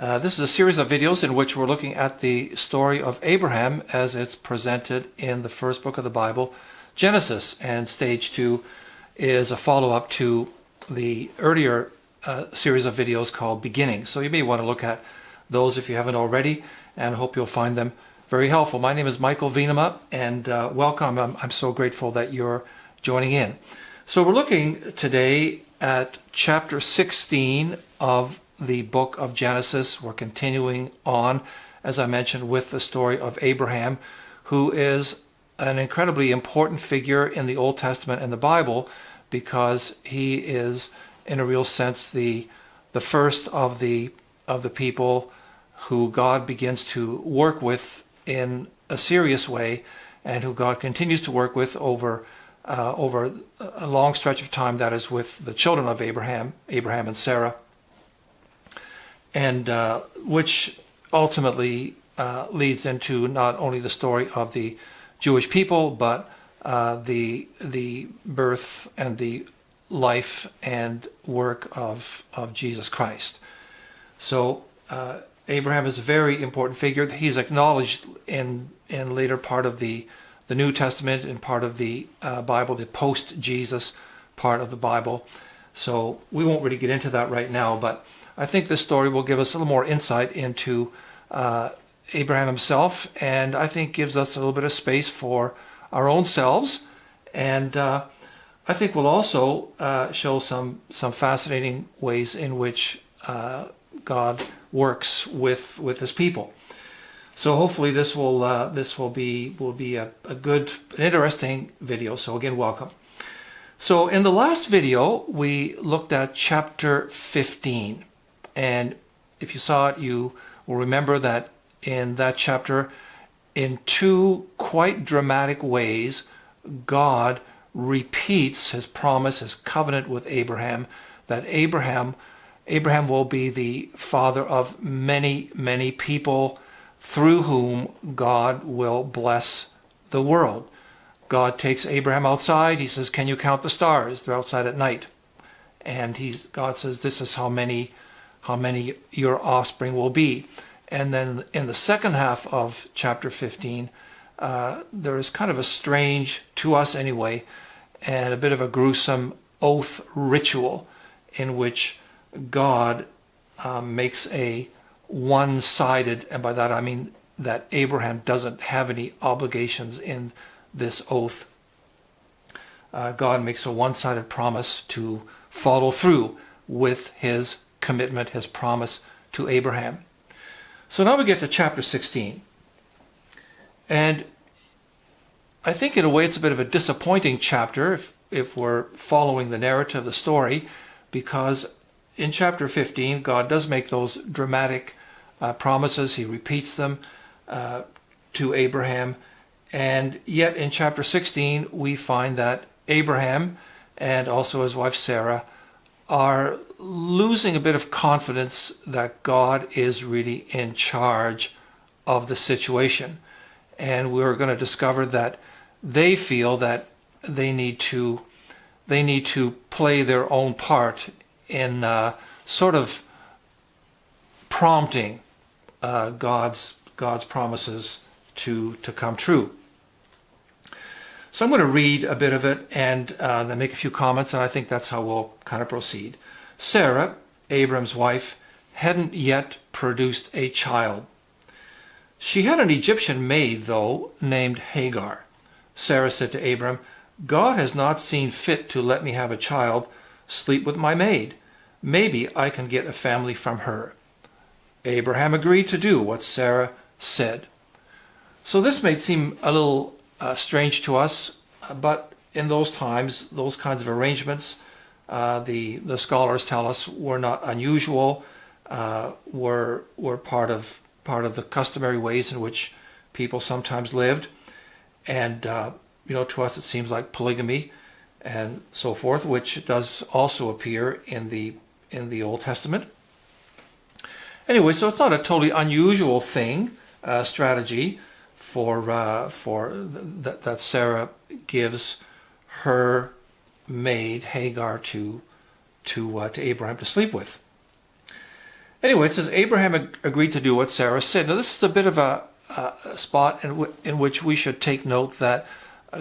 This is a series of videos in which we're looking at the story of Abraham as it's presented in the first book of the Bible, Genesis. And stage 2 is a follow-up to the earlier series of videos called Beginning. So you may want to look at those if you haven't already, and I hope you'll find them very helpful. My name is Michael Venema, and welcome. I'm so grateful that you're joining in. So we're looking today at chapter 16 of the book of Genesis. We're continuing on, as I mentioned, with the story of Abraham, who is an incredibly important figure in the Old Testament and the Bible, because he is, in a real sense, the first of the people who God begins to work with in a serious way, and who God continues to work with over a long stretch of time. That is with the children of Abraham and Sarah, and which ultimately leads into not only the story of the Jewish people, but the birth and the life and work of Jesus Christ. So Abraham is a very important figure. He's acknowledged in later part of the New Testament and part of the Bible, the post-Jesus part of the Bible. So we won't really get into that right now, but I think this story will give us a little more insight into Abraham himself, and I think gives us a little bit of space for our own selves. And I think we'll also show some fascinating ways in which God works with his people. So hopefully this will be an interesting video. So again, welcome. So in the last video we looked at chapter 15, and if you saw it, you will remember that in that chapter, in two quite dramatic ways, God repeats his promise, his covenant with Abraham, that Abraham will be the father of many, many people, through whom God will bless the world. God takes Abraham outside. He says, "Can you count the stars?" They're outside at night. And God says, "This is how many your offspring will be." And then in the second half of chapter 15, there is kind of a strange, to us anyway, and a bit of a gruesome oath ritual in which God makes a one-sided, and by that I mean that Abraham doesn't have any obligations in this oath. God makes a one-sided promise to follow through with his commitment, his promise to Abraham. So now we get to chapter 16. And I think in a way it's a bit of a disappointing chapter if we're following the narrative of the story, because in chapter 15 God does make those dramatic promises. He repeats them to Abraham, and yet in chapter 16 we find that Abraham and also his wife Sarah are losing a bit of confidence that God is really in charge of the situation. And we're going to discover that they feel that they need to play their own part in sort of prompting God's promises to come true. So I'm going to read a bit of it and then make a few comments, and I think that's how we'll kind of proceed. Sarah, Abram's wife, hadn't yet produced a child. She had an Egyptian maid, though, named Hagar. Sarah said to Abram, "God has not seen fit to let me have a child. Sleep with my maid. Maybe I can get a family from her." Abraham agreed to do what Sarah said. So this may seem a little strange to us, but in those times, those kinds of arrangements, the scholars tell us, were not unusual, were part of the customary ways in which people sometimes lived. And to us it seems like polygamy and so forth, which does also appear in the Old Testament. Anyway, so it's not a totally unusual thing, strategy that Sarah gives her maid Hagar to Abraham to sleep with. Anyway, it says Abraham agreed to do what Sarah said. Now, this is a bit of a spot in which we should take note that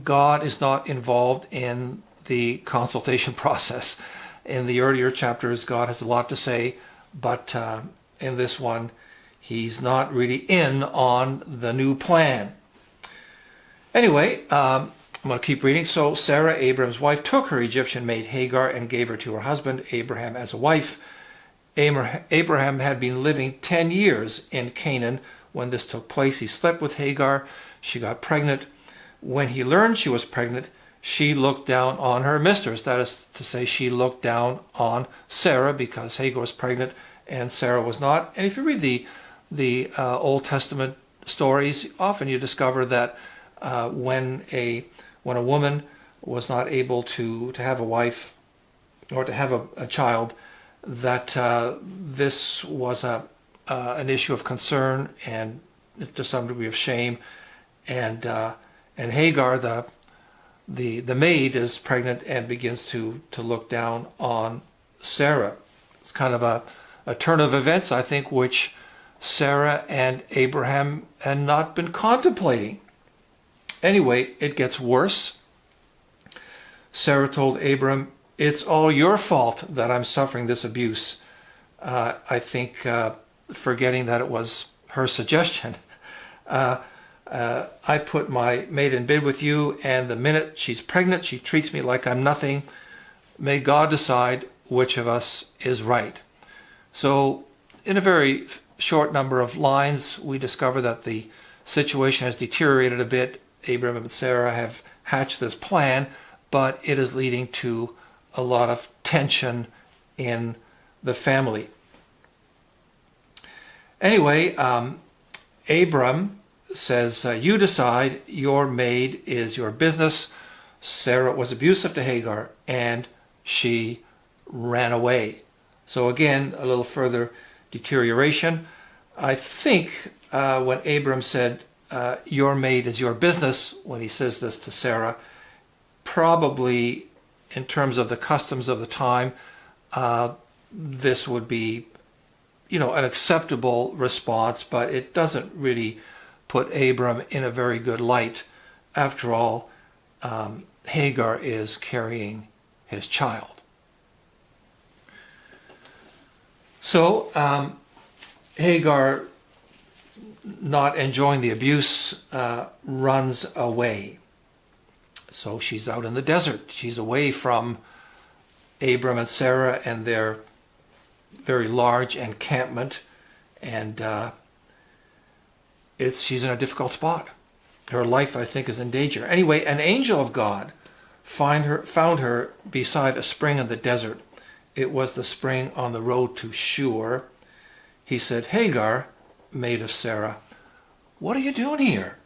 God is not involved in the consultation process. In the earlier chapters, God has a lot to say, but in this one, he's not really in on the new plan. Anyway, I'm going to keep reading. So Sarah, Abraham's wife, took her Egyptian maid Hagar and gave her to her husband Abraham as a wife. Abraham had been living 10 years in Canaan when this took place. He slept with Hagar. She got pregnant. When he learned she was pregnant, she looked down on her mistress. That is to say, she looked down on Sarah because Hagar was pregnant and Sarah was not. And if you read the Old Testament stories, often you discover that when a woman was not able to have a wife or to have a child, that this was an issue of concern and to some degree of shame. And Hagar, the maid, is pregnant and begins to look down on Sarah. It's kind of a turn of events, I think, which Sarah and Abraham had not been contemplating. Anyway, it gets worse. Sarah told Abram, "It's all your fault that I'm suffering this abuse." I think forgetting that it was her suggestion. I put my maid in bed with you, and the minute she's pregnant, she treats me like I'm nothing. May God decide which of us is right. So in a very short number of lines, we discover that the situation has deteriorated a bit. Abram and Sarah have hatched this plan, but it is leading to a lot of tension in the family. Anyway, Abram says, "You decide, your maid is your business." Sarah was abusive to Hagar, and she ran away. So again, a little further deterioration. I think when Abram said, "Your maid is your business," when he says this to Sarah, probably in terms of the customs of the time, this would be, an acceptable response, but it doesn't really put Abram in a very good light. After all, Hagar is carrying his child. So Hagar, not enjoying the abuse, runs away. So she's out in the desert. She's away from Abram and Sarah and their very large encampment, and she's in a difficult spot. Her life, I think, is in danger. Anyway, an angel of God found her beside a spring in the desert. It was the spring on the road to Shur. He said, "Hagar, maid of Sarah, what are you doing here?"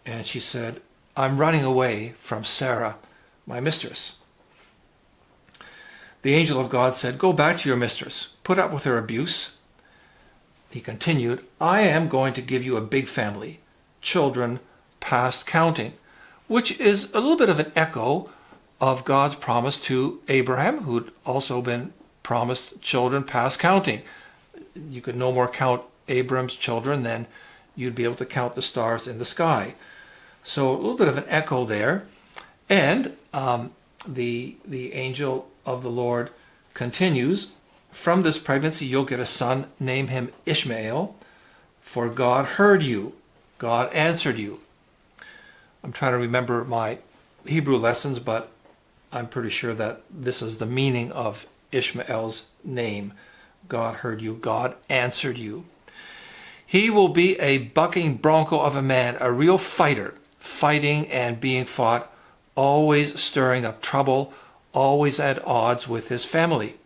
And she said, "I'm running away from Sarah, my mistress." The angel of God said, "Go back to your mistress. Put up with her abuse." He continued, "I am going to give you a big family, children past counting," which is a little bit of an echo of God's promise to Abraham, who'd also been promised children past counting. You could no more count Abram's children than you'd be able to count the stars in the sky. So a little bit of an echo there. And the angel of the Lord continues, "From this pregnancy you'll get a son. Name him Ishmael, for God heard you. God answered you." I'm trying to remember my Hebrew lessons, but I'm pretty sure that this is the meaning of Ishmael's name. God heard you. God answered you. "He will be a bucking bronco of a man, a real fighter, fighting and being fought, always stirring up trouble, always at odds with his family."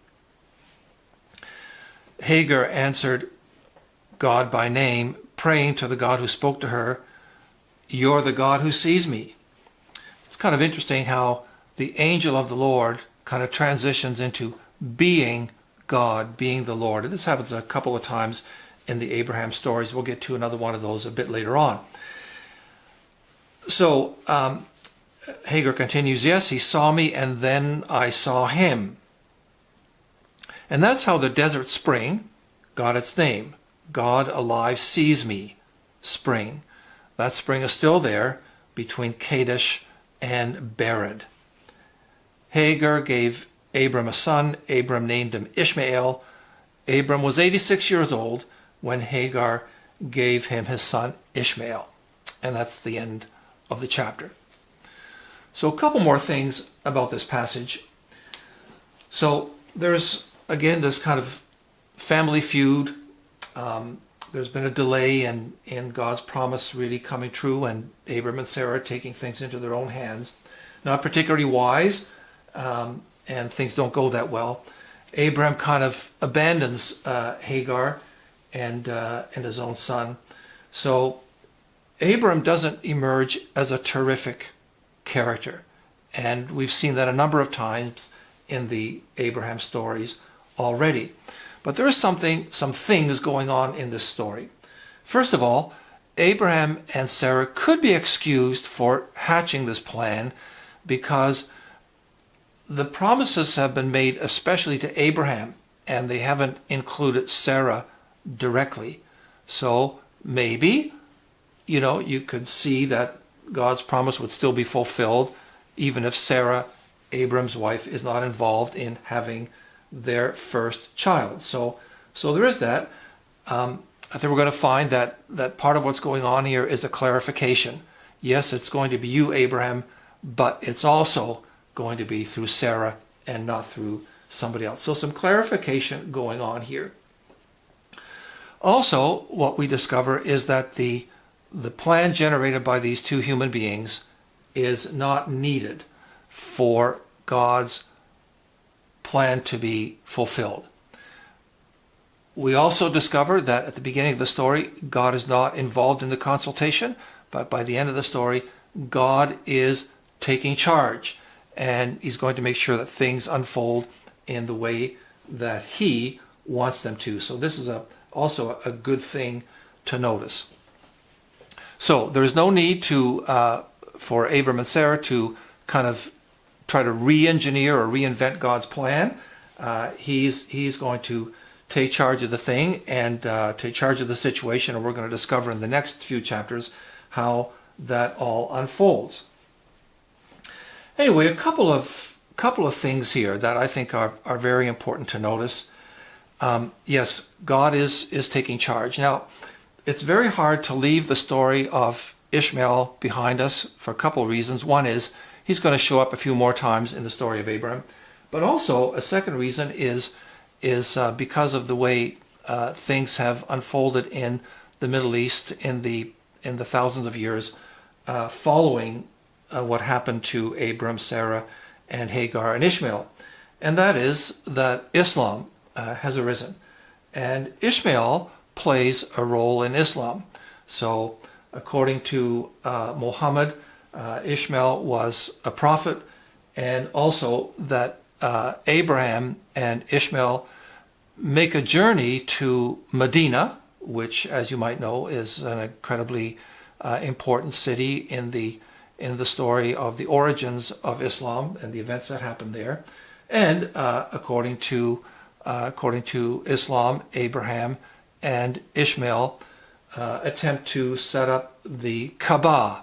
Hagar answered God by name, praying to the God who spoke to her, "You're the God who sees me." It's kind of interesting how the angel of the Lord kind of transitions into being God, being the Lord. And this happens a couple of times in the Abraham stories. We'll get to another one of those a bit later on. So Hagar continues, "Yes, he saw me, and then I saw him." And that's how the desert spring got its name. God alive sees me, spring. That spring is still there between Kadesh and Bered. Hagar gave Abram a son. Abram named him Ishmael. Abram was 86 years old when Hagar gave him his son Ishmael. And that's the end of the chapter. So a couple more things about this passage. So there's, again, this kind of family feud. There's been a delay in God's promise really coming true, and Abram and Sarah taking things into their own hands. Not particularly wise, and things don't go that well. Abram kind of abandons Hagar and his own son. So Abram doesn't emerge as a terrific character. And we've seen that a number of times in the Abraham stories already. But there is some things going on in this story. First of all, Abraham and Sarah could be excused for hatching this plan because the promises have been made especially to Abraham, and they haven't included Sarah directly. So maybe, you could see that God's promise would still be fulfilled even if Sarah, Abram's wife, is not involved in having their first child. So there is that. I think we're going to find that part of what's going on here is a clarification. Yes, it's going to be you, Abraham, but it's also going to be through Sarah and not through somebody else. So some clarification going on here. Also, what we discover is that the plan generated by these two human beings is not needed for God's plan to be fulfilled. We also discover that at the beginning of the story, God is not involved in the consultation, but by the end of the story, God is taking charge, and he's going to make sure that things unfold in the way that he wants them to. So this is also a good thing to notice. So there is no need for Abram and Sarah to kind of try to re-engineer or reinvent God's plan. He's going to take charge of the thing and take charge of the situation, and we're going to discover in the next few chapters how that all unfolds. Anyway, a couple of things here that I think are very important to notice. Yes, God is taking charge. Now, it's very hard to leave the story of Ishmael behind us for a couple of reasons. One is he's going to show up a few more times in the story of Abraham. But also, a second reason is because of the way things have unfolded in the Middle East in the thousands of years following what happened to Abram, Sarah, and Hagar and Ishmael. And that is that Islam has arisen. And Ishmael plays a role in Islam. So according to Mohammed, Ishmael was a prophet, and also that Abraham and Ishmael make a journey to Medina, which, as you might know, is an incredibly important city in the story of the origins of Islam and the events that happened there. And according to Islam, Abraham and Ishmael attempt to set up the Kaaba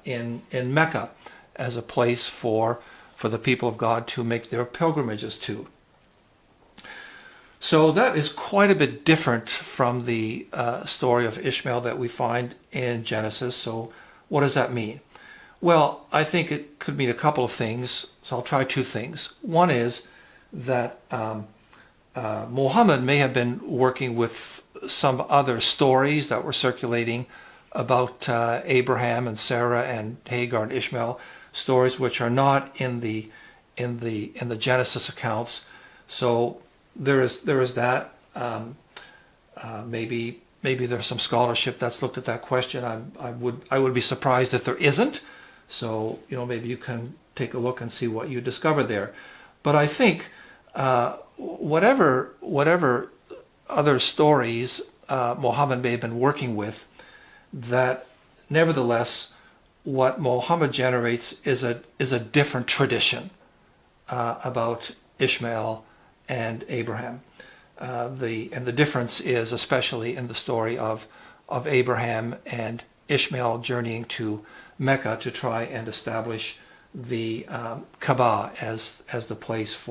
in Mecca as a place for the people of God to make their pilgrimages to. So that is quite a bit different from the story of Ishmael that we find in Genesis. So what does that mean? Well, I think it could mean a couple of things. So I'll try two things. One is that Mohammed may have been working with some other stories that were circulating about Abraham and Sarah and Hagar and Ishmael, stories which are not in the Genesis accounts. So there is that. Maybe there's some scholarship that's looked at that question. I would be surprised if there isn't. So maybe you can take a look and see what you discover there. But I think whatever other stories Mohammed may have been working with, that nevertheless what Mohammed generates is a different tradition about Ishmael and Abraham. the difference is especially in the story of Abraham and Ishmael journeying to Mecca to try and establish the Kaaba as the place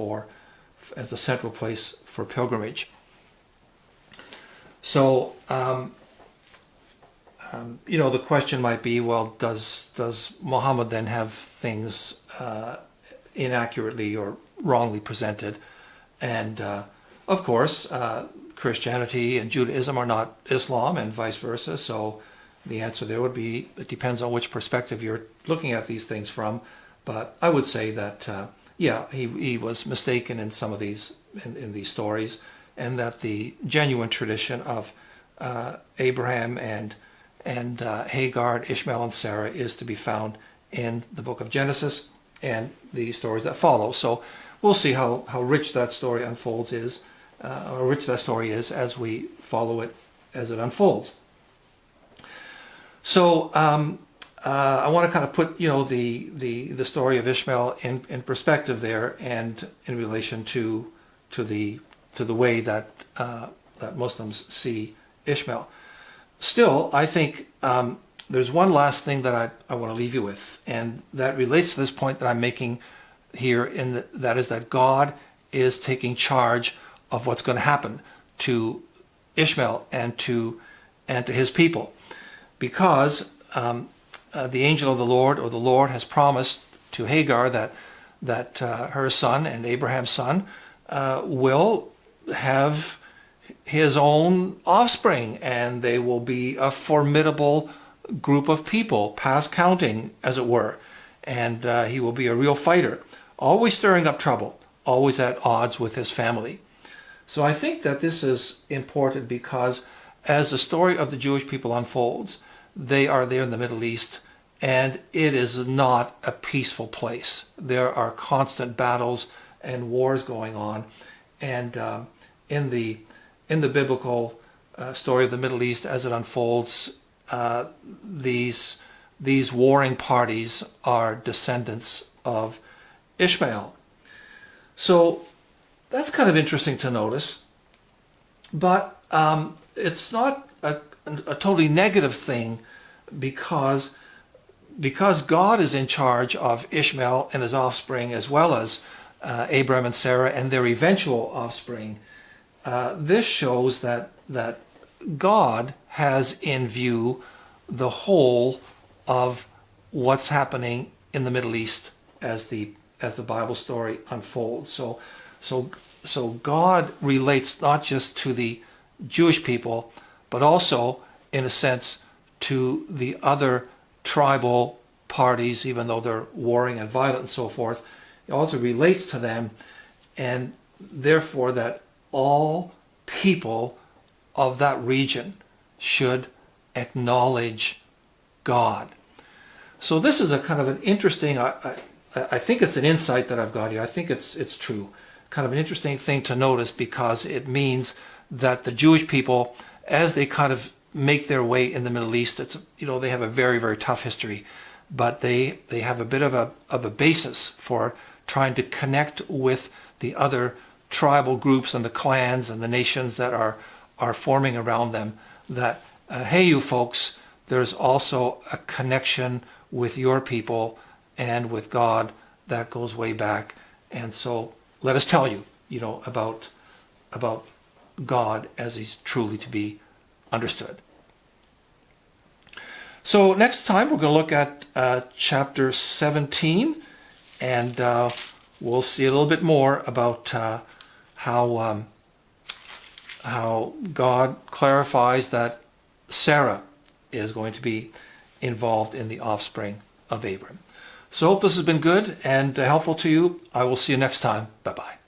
as the central place for pilgrimage. So the question might be, well, does Muhammad then have things inaccurately or wrongly presented? And of course, Christianity and Judaism are not Islam, and vice versa. So the answer there would be, it depends on which perspective you're looking at these things from. But I would say that, he was mistaken in some of these in these stories, and that the genuine tradition of Abraham and Hagar, Ishmael and Sarah is to be found in the book of Genesis and the stories that follow. So we'll see how rich that story unfolds how rich that story is as we follow it as it unfolds. So I want to kind of put the story of Ishmael in perspective there, and in relation to the way that Muslims see Ishmael. Still, I think there's one last thing that I want to leave you with, and that relates to this point that I'm making here, that is that God is taking charge of what's going to happen to Ishmael and to his people, because the angel of the Lord, or the Lord, has promised to Hagar that her son and Abraham's son will have his own offspring, and they will be a formidable group of people, past counting, as it were. And he will be a real fighter, always stirring up trouble, always at odds with his family. So I think that this is important, because as the story of the Jewish people unfolds, they are there in the Middle East, and it is not a peaceful place. There are constant battles and wars going on, and in the biblical story of the Middle East as it unfolds, these warring parties are descendants of Ishmael. So that's kind of interesting to notice, but it's not a totally negative thing, because God is in charge of Ishmael and his offspring, as well as Abram and Sarah and their eventual offspring. This shows that God has in view the whole of what's happening in the Middle East as the Bible story unfolds. So God relates not just to the Jewish people, but also, in a sense, to the other tribal parties, even though they're warring and violent and so forth. It also relates to them, and therefore that all people of that region should acknowledge God. So this is a kind of an interesting, I think it's an insight that I've got here. I think it's true. Kind of an interesting thing to notice, because it means that the Jewish people, as they kind of make their way in the Middle East, they have a very, very tough history, but they have a bit of a basis for trying to connect with the other tribal groups and the clans and the nations that are forming around them, that hey, you folks, there's also a connection with your people and with God that goes way back. And so let us tell you, about God as he's truly to be understood. So next time we're going to look at chapter 17, and we'll see a little bit more about how God clarifies that Sarah is going to be involved in the offspring of Abram. So I hope this has been good and helpful to you. I will see you next time. Bye-bye.